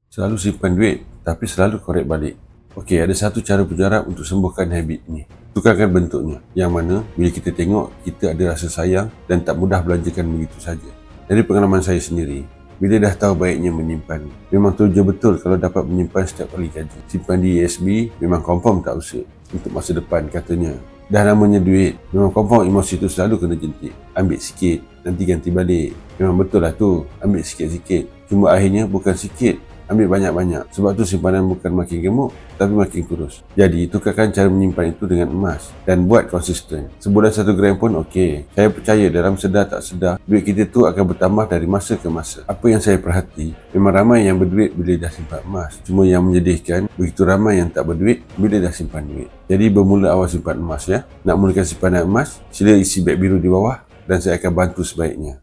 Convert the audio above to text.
Selalu simpan duit, tapi selalu korek balik. Okey, ada satu cara mujarab untuk sembuhkan habit ni. Tukarkan bentuknya, yang mana bila kita tengok, kita ada rasa sayang dan tak mudah belanjakan begitu saja. Dari pengalaman saya sendiri, bila dah tahu baiknya menyimpan, memang tujuan betul kalau dapat menyimpan setiap kali gaji. Simpan di ASB memang confirm tak usik untuk masa depan katanya. Dah namanya duit, memang confirm emosi tu selalu kena jentik. Ambil sikit, nanti ganti balik. Memang betul lah tu, ambil sikit-sikit. Cuma akhirnya bukan sikit, ambil banyak-banyak. Sebab tu simpanan bukan makin gemuk, tapi makin kurus. Jadi, tukarkan cara menyimpan itu dengan emas dan buat konsisten. Sebulan 1 gram pun okey. Saya percaya dalam sedar tak sedar, duit kita tu akan bertambah dari masa ke masa. Apa yang saya perhati, memang ramai yang berduit bila dah simpan emas. Cuma yang menyedihkan, begitu ramai yang tak berduit bila dah simpan duit. Jadi, bermula awal simpan emas ya. Nak mulakan simpanan emas, sila isi beg biru di bawah dan saya akan bantu sebaiknya.